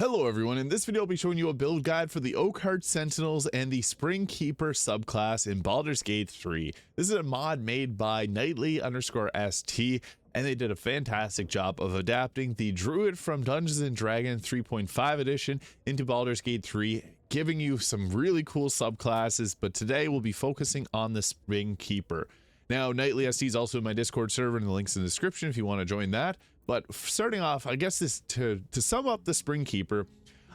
Hello everyone, in this video I'll be showing you a build guide for the Oakheart Sentinels and the Springkeeper subclass in Baldur's Gate 3. This is a mod made by Nightly_ST, and they did a fantastic job of adapting the Druid from Dungeons & Dragons 3.5 edition into Baldur's Gate 3, giving you some really cool subclasses, but today we'll be focusing on the Springkeeper. Now, Nightly_ST is also in my Discord server, and the link's in the description if you want to join that. But starting off, I guess this to sum up the Springkeeper,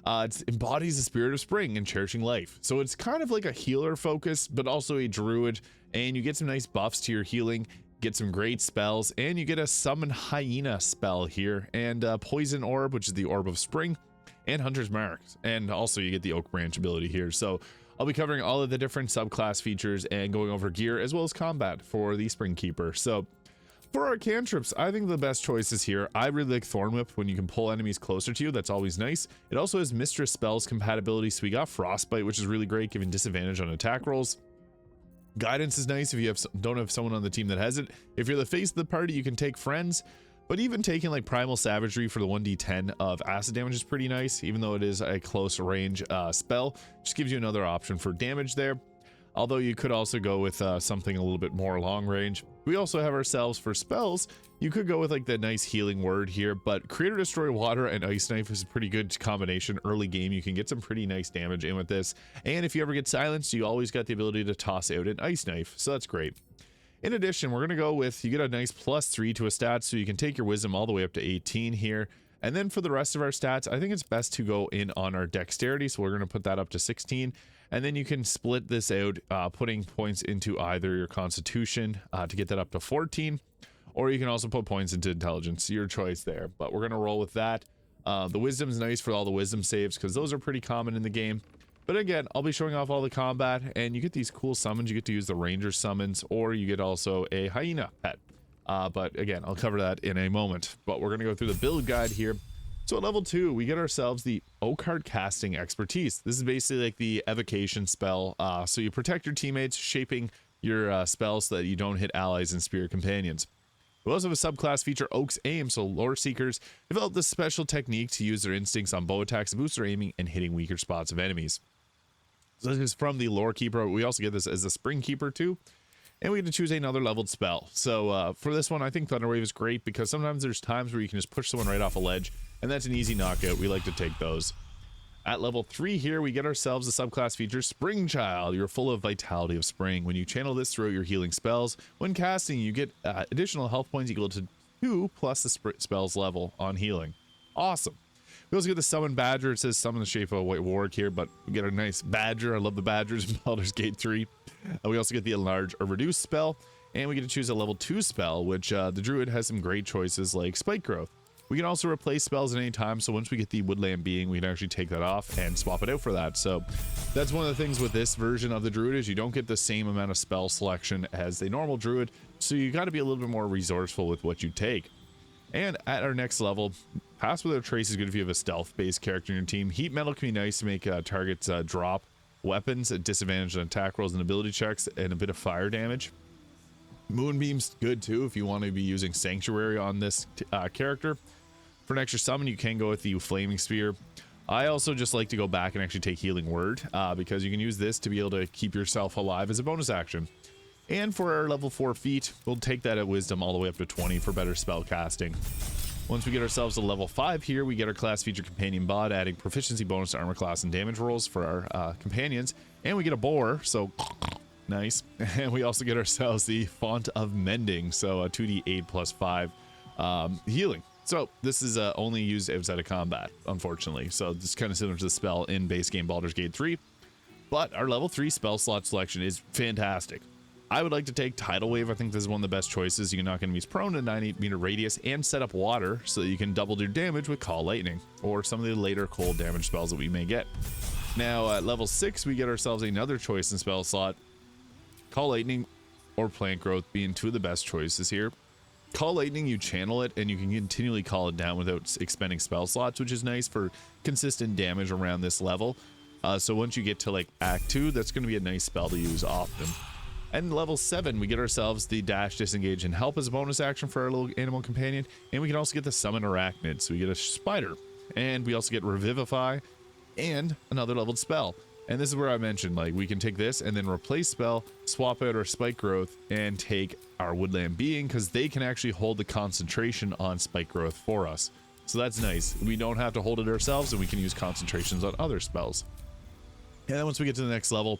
it embodies the spirit of spring and cherishing life. So it's kind of like a healer focus, but also a druid, and you get some nice buffs to your healing, get some great spells, and you get a summon hyena spell here, and poison orb, which is the orb of spring, and hunter's mark, and also you get the oak branch ability here. So I'll be covering all of the different subclass features and going over gear as well as combat for the Springkeeper. So for our cantrips, I think the best choices here, I really like Thorn Whip when you can pull enemies closer to you. That's always nice. It also has Mistress Spells compatibility, so we got Frostbite, which is really great, giving disadvantage on attack rolls. Guidance is nice if you don't have someone on the team that has it. If you're the face of the party, you can take friends, but even taking like Primal Savagery for the 1d10 of acid damage is pretty nice, even though it is a close range spell. Just gives you another option for damage there. Although you could also go with something a little bit more long range. We also have ourselves for spells. You could go with like the nice healing word here, but Create or Destroy Water and Ice Knife is a pretty good combination. Early game, you can get some pretty nice damage in with this. And if you ever get silenced, you always got the ability to toss out an Ice Knife, so that's great. In addition, we're going to go with, you get a nice +3 to a stat, so you can take your wisdom all the way up to 18 here. And then for the rest of our stats, I think it's best to go in on our dexterity, so we're going to put that up to 16. And then you can split this out, putting points into either your constitution to get that up to 14, or you can also put points into intelligence, your choice there. But we're going to roll with that. The wisdom is nice for all the wisdom saves, because those are pretty common in the game. But again, I'll be showing off all the combat, and you get these cool summons. You get to use the ranger summons, or you get also a hyena pet. But again, I'll cover that in a moment. But we're going to go through the build guide here. So at level 2, we get ourselves the Oakheart Casting Expertise. This is basically like the evocation spell. So you protect your teammates, shaping your spells so that you don't hit allies and spirit companions. We also have a subclass feature, Oak's Aim, so lore seekers develop this special technique to use their instincts on bow attacks to boost their aiming and hitting weaker spots of enemies. So this is from the Lore Keeper. We also get this as the Springkeeper too. And we get to choose another leveled spell. So for this one, I think Thunderwave is great because sometimes there's times where you can just push someone right off a ledge, and that's an easy knockout. We like to take those. At level 3 here, we get ourselves a subclass feature, Spring Child. You're full of vitality of spring. When you channel this throughout your healing spells, when casting, you get additional health points equal to 2 plus the spell's level on healing. Awesome. We also get the Summon Badger. It says summon the shape of a white warg here, but we get a nice badger. I love the badgers in Baldur's Gate 3. We also get the Enlarge or Reduce spell, and we get to choose a level 2 spell, which the Druid has some great choices like Spike Growth. We can also replace spells at any time, so once we get the Woodland Being, we can actually take that off and swap it out for that. So that's one of the things with this version of the Druid is you don't get the same amount of spell selection as the normal Druid, so you got to be a little bit more resourceful with what you take. And at our next level, Pass Without Trace is good if you have a stealth-based character in your team. Heat Metal can be nice to make targets drop weapons at disadvantage on attack rolls and ability checks, and a bit of fire damage. Moonbeam's good too if you want to be using Sanctuary on this character. For an extra summon, you can go with the Flaming Spear. I also just like to go back and actually take Healing Word because you can use this to be able to keep yourself alive as a bonus action. And for our level 4 feat, we'll take that at Wisdom all the way up to 20 for better spell casting. Once we get ourselves to level 5 here, we get our class feature Companion Bod, adding proficiency bonus to armor class and damage rolls for our companions. And we get a boar, so nice. And we also get ourselves the Font of Mending, so a 2d8 plus 5 healing. So this is only used outside of combat, unfortunately. So this is kind of similar to the spell in base game Baldur's Gate 3. But our level 3 spell slot selection is fantastic. I would like to take Tidal Wave. I think this is one of the best choices. You can knock enemies prone to 90-meter radius and set up water so that you can double your damage with Call Lightning or some of the later cold damage spells that we may get. Now at level 6, we get ourselves another choice in spell slot. Call Lightning or Plant Growth being two of the best choices here. Call Lightning, you channel it and you can continually call it down without expending spell slots, which is nice for consistent damage around this level. So once you get to like Act 2, that's going to be a nice spell to use often. And level 7, we get ourselves the Dash, Disengage, and Help as a bonus action for our little animal companion. And we can also get the Summon Arachnid, so we get a spider. And we also get Revivify and another leveled spell. And this is where I mentioned, like, we can take this and then replace spell, swap out our Spike Growth, and take our Woodland Being, because they can actually hold the concentration on Spike Growth for us. So that's nice. We don't have to hold it ourselves, and we can use concentrations on other spells. And then once we get to the next level,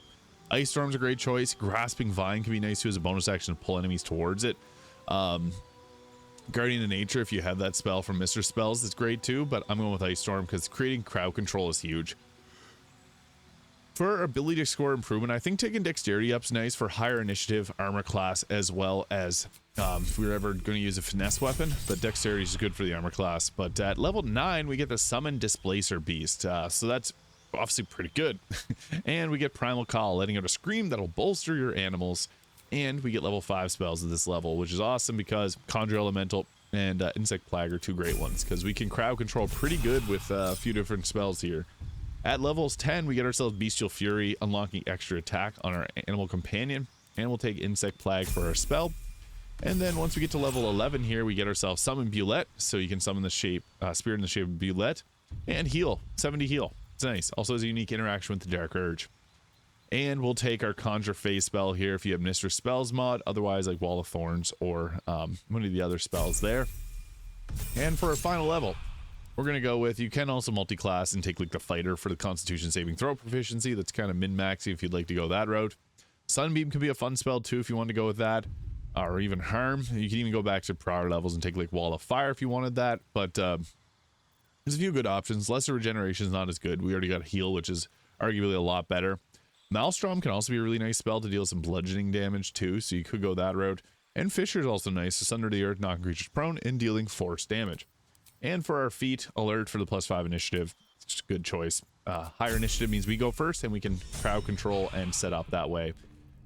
Ice Storm's a great choice. Grasping Vine can be nice too as a bonus action to pull enemies towards it. Guardian of Nature, if you have that spell from Mr. Spells, is great too, but I'm going with Ice Storm because creating crowd control is huge. For ability to score improvement, I think taking Dexterity up's nice for higher initiative, armor class, as well as if we were ever going to use a finesse weapon, but Dexterity is good for the armor class. But at level 9, we get the Summon Displacer Beast, so that's obviously pretty good. And we get Primal Call, letting out a scream that'll bolster your animals. And we get level 5 spells at this level, which is awesome because Conjure Elemental and Insect Plague are two great ones, because we can crowd control pretty good with a few different spells here. At levels 10, we get ourselves Bestial Fury, unlocking extra attack on our animal companion, and we'll take Insect Plague for our spell. And then once we get to level 11 here, we get ourselves Summon Bulette, so you can summon the shape, Spirit in the shape of Bulette, and heal, 70 heal. It's nice. Also has a unique interaction with the Dark Urge. And we'll take our Conjure Phase spell here if you have Mistress Spells mod, otherwise like Wall of Thorns or one of the other spells there. And for our final level, we're going to go with, you can also multi-class and take like the Fighter for the Constitution saving throw proficiency. That's kind of min-maxy if you'd like to go that route. Sunbeam can be a fun spell too if you want to go with that. Or even Harm. You can even go back to prior levels and take like Wall of Fire if you wanted that. But there's a few good options. Lesser Regeneration is not as good. We already got Heal, which is arguably a lot better. Maelstrom can also be a really nice spell to deal some bludgeoning damage too, so you could go that route. And Fissure is also nice, to Sunder the Earth, knocking creatures prone and dealing force damage. And for our feat, Alert for the +5 initiative, it's just a good choice. Higher initiative means we go first and we can crowd control and set up that way.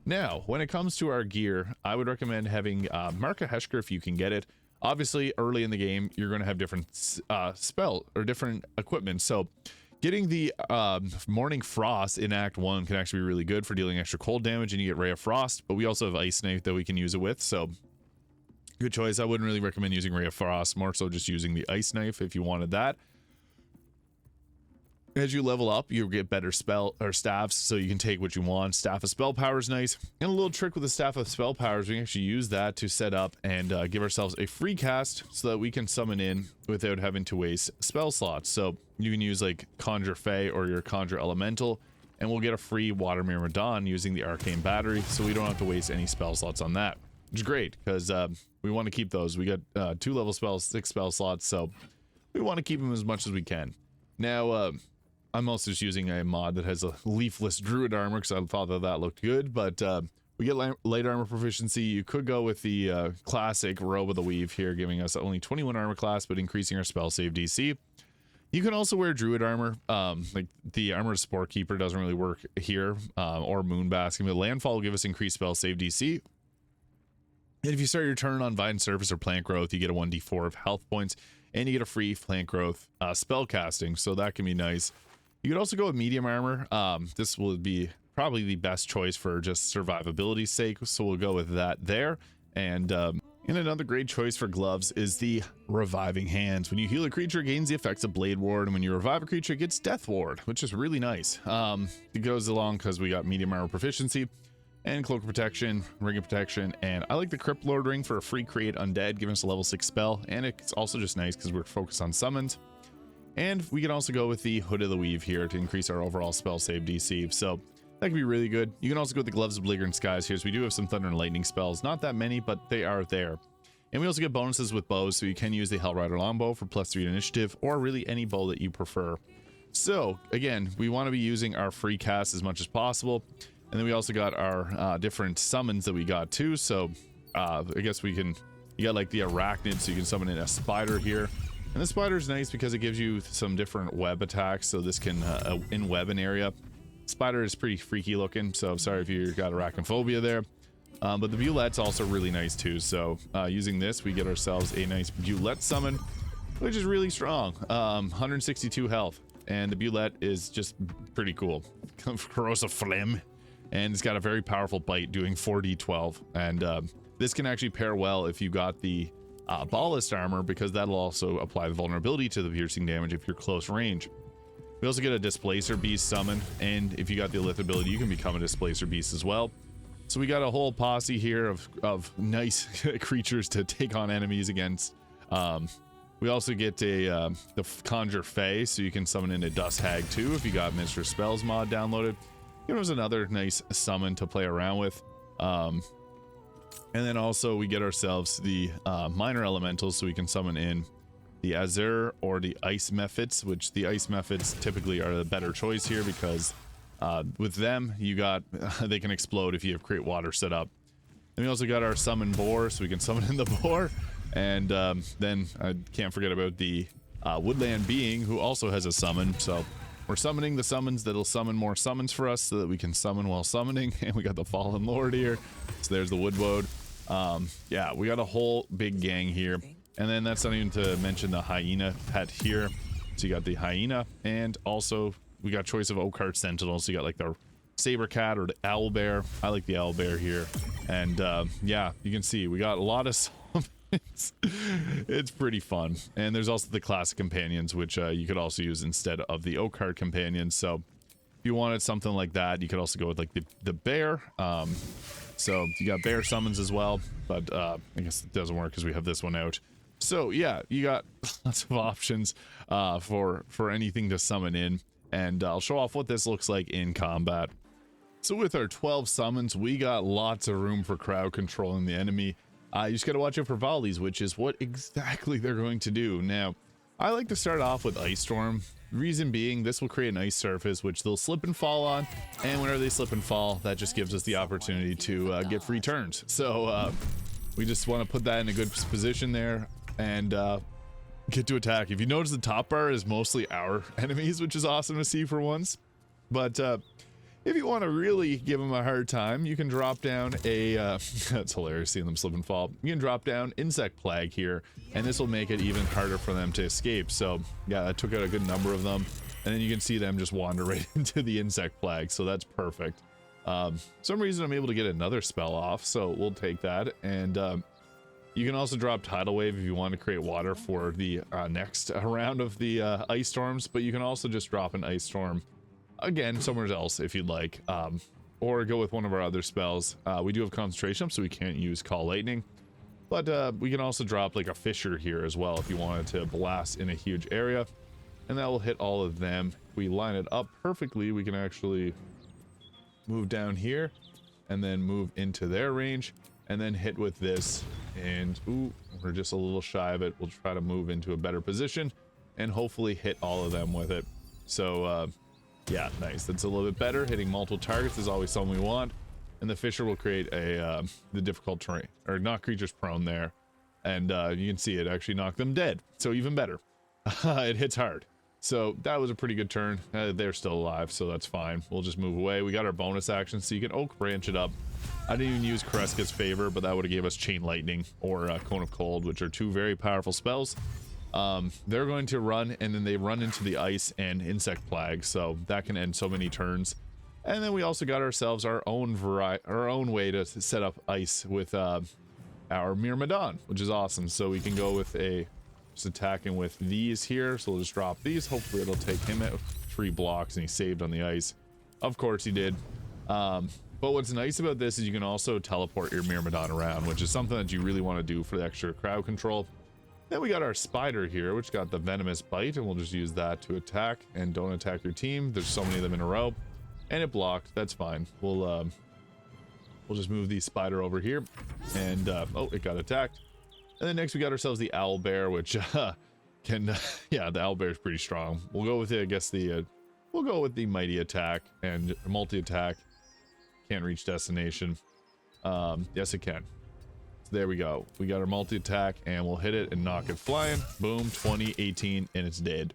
Now, when it comes to our gear, I would recommend having Mark of Heshker if you can get it. Obviously, early in the game, you're going to have different spell or different equipment. So getting the Morning Frost in Act 1 can actually be really good for dealing extra cold damage, and you get Ray of Frost, but we also have Ice Knife that we can use it with, so good choice. I wouldn't really recommend using Ray of Frost, more so just using the Ice Knife if you wanted that. As you level up, you get better spell or staffs, so you can take what you want. Staff of Spell Power is nice. And a little trick with the Staff of Spell Powers, we can actually use that to set up and give ourselves a free cast so that we can summon in without having to waste spell slots. So you can use like Conjure Fey or your Conjure Elemental, and we'll get a free Water Mirror Dawn using the Arcane Battery, so we don't have to waste any spell slots on that, which is great because we want to keep those. We got 2 level spells, 6 spell slots, so we want to keep them as much as we can. Now, I'm also just using a mod that has a leafless Druid armor because I thought that looked good, but we get light armor proficiency. You could go with the classic Robe of the Weave here, giving us only 21 armor class, but increasing our spell save DC. You can also wear Druid armor. Like the Armor of Sporekeeper doesn't really work here, or Moonbasking, but Landfall will give us increased spell save DC. And if you start your turn on Vine Surface or Plant Growth, you get a 1d4 of health points, and you get a free Plant Growth spell casting, so that can be nice. You could also go with medium armor. This will be probably the best choice for just survivability's sake, so we'll go with that there. And another great choice for gloves is the Reviving Hands. When you heal a creature, it gains the effects of Blade Ward, and when you revive a creature, it gets Death Ward, which is really nice. It goes along because we got medium armor proficiency and Cloak of Protection, Ring of Protection, and I like the Crypt Lord Ring for a free Create Undead, giving us a level 6 spell, and it's also just nice because we're focused on summons. And we can also go with the Hood of the Weave here to increase our overall spell save DC. So that can be really good. You can also go with the Gloves of Belligerent Skies here. So we do have some Thunder and Lightning spells. Not that many, but they are there. And we also get bonuses with bows. So you can use the Hellrider Longbow for +3 initiative, or really any bow that you prefer. So again, we want to be using our free cast as much as possible. And then we also got our different summons that we got too. So I guess we can, you got like the Arachnid, so you can summon in a Spider here. And the Spider is nice because it gives you some different web attacks, so this can in web an area. Spider is pretty freaky looking, so sorry if you got arachnophobia there. But the Bulette's also really nice too, so using this we get ourselves a nice Bulette summon, which is really strong. 162 health, and the Bulette is just pretty cool. Corrosive Phlegm, and it's got a very powerful bite doing 4d12, and this can actually pair well if you got the ballast armor, because that'll also apply the vulnerability to the piercing damage if you're close range. We also get a displacer beast summon, and if you got the Elith ability, you can become a displacer beast as well. So we got a whole posse here of nice creatures to take on enemies against. We also get the Conjure Fae, so you can summon in a Dust Hag too if you got Mistress Spells mod downloaded. It was another nice summon to play around with. And then also we get ourselves the minor elementals, so we can summon in the Azure or the Ice Mephits, which the Ice Mephits typically are the better choice here, because with them you got they can explode if you have Create Water set up. And we also got our Summon Boar, so we can summon in the Boar. And then I can't forget about the Woodland Being, who also has a summon. So we're summoning the summons that'll summon more summons for us, so that we can summon while summoning. And we got the Fallen Lord here, so there's the Woodwoad. Yeah, we got a whole big gang here. And then that's not even to mention the hyena pet here. So you got the hyena, and also we got choice of Oakheart Sentinels. So you got like the saber cat or the owl bear. I like the owl bear here. And yeah, you can see we got a lot of summons. It's pretty fun. And there's also the classic companions, which you could also use instead of the Oakheart companions. So if you wanted something like that, you could also go with like the bear. So you got bear summons as well, but I guess it doesn't work because we have this one out. So yeah, you got lots of options for anything to summon in, and I'll show off what this looks like in combat. So with our 12 summons, we got lots of room for crowd controlling the enemy. You just gotta watch out for volleys, which is what exactly they're going to do. Now, I like to start off with Ice Storm. Reason being, this will create an ice surface which they'll slip and fall on, and whenever they slip and fall, that just gives us the opportunity to get free turns. So we just want to put that in a good position there and get to attack. If you notice, the top bar is mostly our enemies, which is awesome to see for once. But if you want to really give them a hard time, you can drop down a that's hilarious seeing them slip and fall. You can drop down Insect Plague here, and this will make it even harder for them to escape. So yeah, I took out a good number of them, and then you can see them just wander right into the Insect Plague, so that's perfect. Some reason I'm able to get another spell off, so we'll take that. And you can also drop Tidal Wave if you want to create water for the next round of the ice storms, but you can also just drop an ice storm again somewhere else if you'd like, or go with one of our other spells. We do have concentration up, so we can't use Call Lightning, but we can also drop like a Fissure here as well if you wanted to blast in a huge area, and that will hit all of them. If we line it up perfectly, we can actually move down here and then move into their range and then hit with this. And ooh, we're just a little shy of it. We'll try to move into a better position and hopefully hit all of them with it. So yeah, nice. That's a little bit better. Hitting multiple targets is always something we want. And the Fissure will create a the difficult terrain, or knock creatures prone there. And you can see it actually knocked them dead, so even better. It hits hard. So that was a pretty good turn. They're still alive, so that's fine. We'll just move away. We got our bonus action, so you can Oak Branch it up. I didn't even use Kreska's Favor, but that would have gave us Chain Lightning or Cone of Cold, which are two very powerful spells. They're going to run, and then they run into the ice and Insect Plague, so that can end so many turns. And then we also got ourselves our own way to set up ice with our Myrmidon, which is awesome. So we can go with just attacking with these here. So we'll just drop these. Hopefully it'll take him at 3 blocks, and he saved on the ice. Of course he did. But what's nice about this is you can also teleport your Myrmidon around, which is something that you really want to do for the extra crowd control. Then we got our Spider here, which got the Venomous Bite, and we'll just use that to attack. And don't attack your team. There's so many of them in a row. And it blocked. That's fine. We'll just move the Spider over here. And oh, it got attacked. And then next we got ourselves the Owl Bear, which can yeah, the Owl Bear is pretty strong. We'll go with it, I guess we'll go with the Mighty Attack and multi-attack. Can't reach destination. Yes it can. So there we go. We got our multi-attack, and we'll hit it and knock it flying. Boom, 20, 18, and it's dead.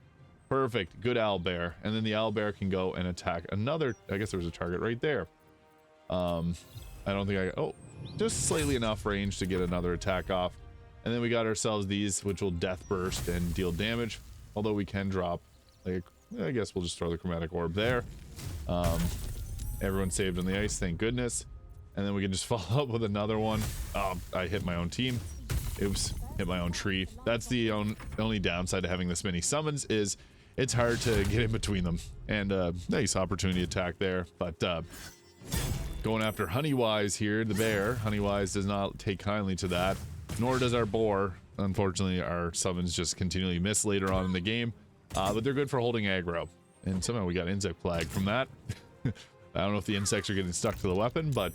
Perfect. Good Owl Bear. And then the Owl Bear can go and attack another. I guess there was a target right there. I don't think oh, just slightly enough range to get another attack off. And then we got ourselves these, which will Death Burst and deal damage. Although we can drop, like, I guess we'll just throw the Chromatic Orb there. Everyone saved on the ice, thank goodness. And then we can just follow up with another one. Oh, I hit my own team. Oops. hit my own tree. That's the only downside to having this many summons, is it's hard to get in between them. And nice opportunity attack there, but going after Honeywise here, the bear. Honeywise does not take kindly to that, nor does our boar. Unfortunately, our summons just continually miss later on in the game, but they're good for holding aggro. And somehow we got insect plague from that. I don't know if the insects are getting stuck to the weapon, but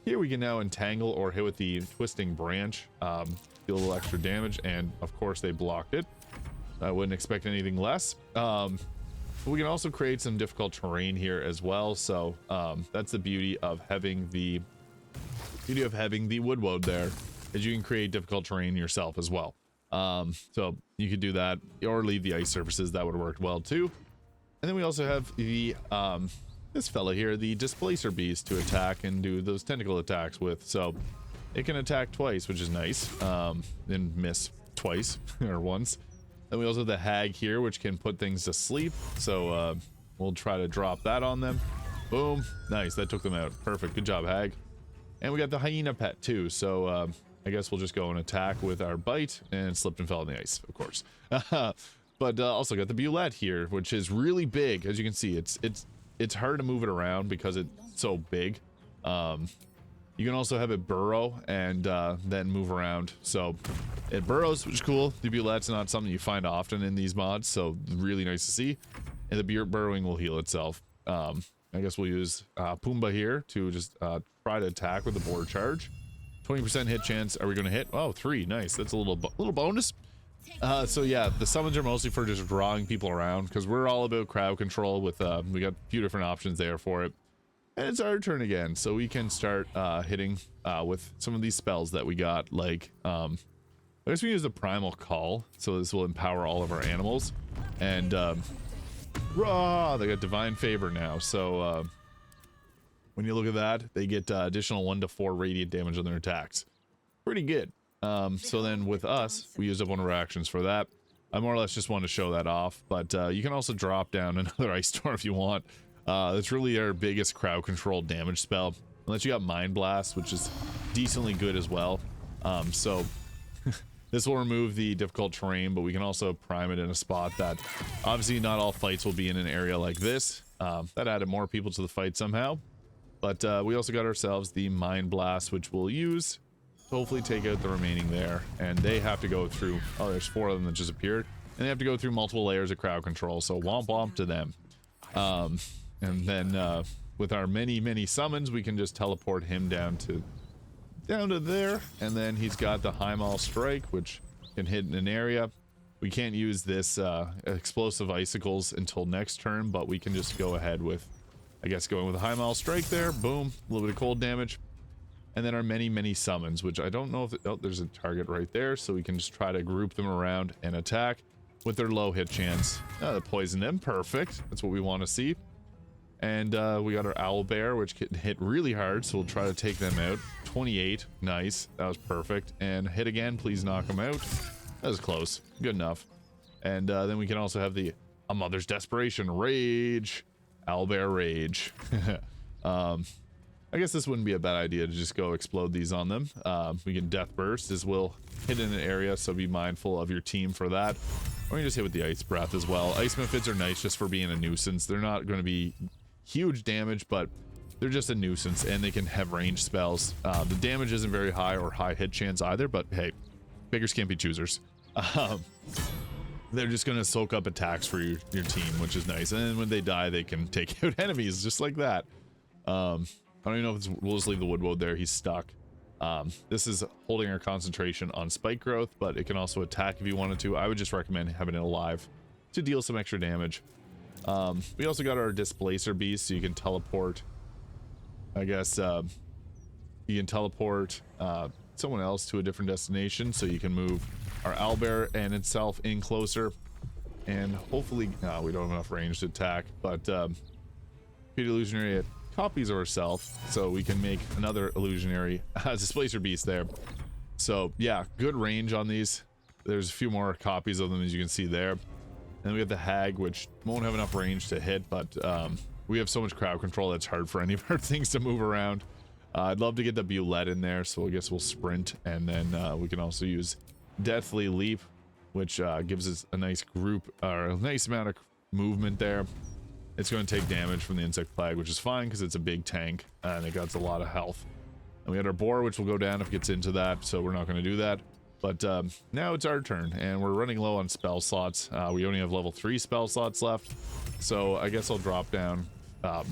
here we can now entangle or hit with the twisting branch, deal a little extra damage, and of course they blocked it. I wouldn't expect anything less. We can also create some difficult terrain here as well, so that's the beauty of having the wood woad there, is you can create difficult terrain yourself as well. So you could do that, or leave the ice surfaces. That would have worked well too. And then we also have the this fella here, the displacer beast, to attack and do those tentacle attacks with. So it can attack twice, which is nice, and miss twice or once. Then we also have the hag here, which can put things to sleep. So we'll try to drop that on them. Boom, nice, that took them out. Perfect, good job, hag. And we got the hyena pet too. So I guess we'll just go and attack with our bite, and slipped and fell in the ice, of course. But also got the bulette here, which is really big. As you can see, it's hard to move it around because it's so big. You can also have it burrow and then move around. So it burrows, which is cool. The bulette's not something you find often in these mods, so really nice to see. And the burrowing will heal itself. I guess we'll use Pumbaa here to just try to attack with the board charge. 20% hit chance. Are we going to hit? Oh, 3. Nice. That's a little bonus. So yeah, the summons are mostly for just drawing people around, because we're all about crowd control with we got a few different options there for it. And it's our turn again, so we can start hitting with some of these spells that we got, like I guess we use the primal call, so this will empower all of our animals. And raw, they got divine favor now, so when you look at that, they get additional 1 to 4 radiant damage on their attacks. Pretty good. So then with us, we use up one of our actions for that. I more or less just want to show that off, but you can also drop down another ice storm if you want. That's really our biggest crowd control damage spell, unless you got Mind Blast, which is decently good as well. So this will remove the difficult terrain, but we can also prime it in a spot that obviously not all fights will be in an area like this. That added more people to the fight somehow. But we also got ourselves the Mind Blast, which we'll use to hopefully take out the remaining there. And they have to go through, oh, there's 4 of them that just appeared, and they have to go through multiple layers of crowd control, so womp womp to them. And then with our many summons, we can just teleport him down to there, and then he's got the Heimal Strike, which can hit in an area. We can't use this explosive icicles until next turn, but we can just go ahead with, I guess, going with a Heimal Strike there. Boom, a little bit of cold damage. And then our many summons, which I don't know if oh, there's a target right there, so we can just try to group them around and attack with their low hit chance. Poison them, perfect. That's what we want to see. And we got our owl bear, which can hit really hard, so we'll try to take them out. 28, nice, that was perfect. And hit again, please knock them out. That was close, good enough. And then we can also have the A Mother's Desperation, Rage, owl bear rage. I guess this wouldn't be a bad idea to just go explode these on them. We can death burst, as will hit in an area, so be mindful of your team for that. Or you can just hit with the ice breath as well. Ice methods are nice just for being a nuisance. They're not going to be huge damage, but they're just a nuisance, and they can have range spells. The damage isn't very high or high hit chance either, but hey, beggars can't be choosers. They're just going to soak up attacks for your team, which is nice. And then when they die, they can take out enemies just like that. I don't even know if we'll just leave the wood woad there. He's stuck. This is holding our concentration on spike growth, but it can also attack if you wanted to. I would just recommend having it alive to deal some extra damage. We also got our displacer beast, so you can teleport. I guess you can teleport someone else to a different destination, so you can move our owlbear and itself in closer, and hopefully we don't have enough range to attack, but Pete Illusionary copies of herself, so we can make another illusionary displacer beast there. So yeah, good range on these. There's a few more copies of them, as you can see there. And we got the hag, which won't have enough range to hit, but we have so much crowd control that's hard for any of our things to move around. I'd love to get the bulette in there, so I guess we'll sprint, and then we can also use Deathly Leap, which gives us a nice group or a nice amount of movement there. It's going to take damage from the insect plague, which is fine because it's a big tank and it got a lot of health. And we had our boar, which will go down if it gets into that, so we're not going to do that. But now it's our turn, and we're running low on spell slots. We only have level 3 spell slots left, so I guess I'll drop down a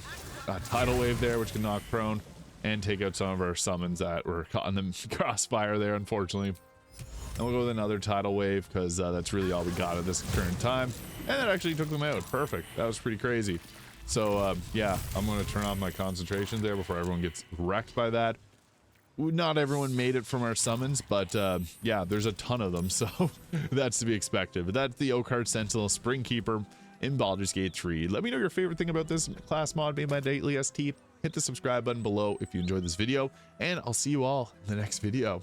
Tidal Wave there, which can knock prone, and take out some of our summons that were caught in the crossfire there, unfortunately. And we'll go with another Tidal Wave, because that's really all we got at this current time. And that actually took them out. Perfect. That was pretty crazy. So, yeah, I'm going to turn off my concentration there before everyone gets wrecked by that. Not everyone made it from our summons, but yeah, there's a ton of them, so that's to be expected. But that's the Oakheart Sentinels SPRINGKEEPER in Baldur's Gate 3. Let me know your favorite thing about this class mod made by Nightly ST. Hit the subscribe button below if you enjoyed this video, and I'll see you all in the next video.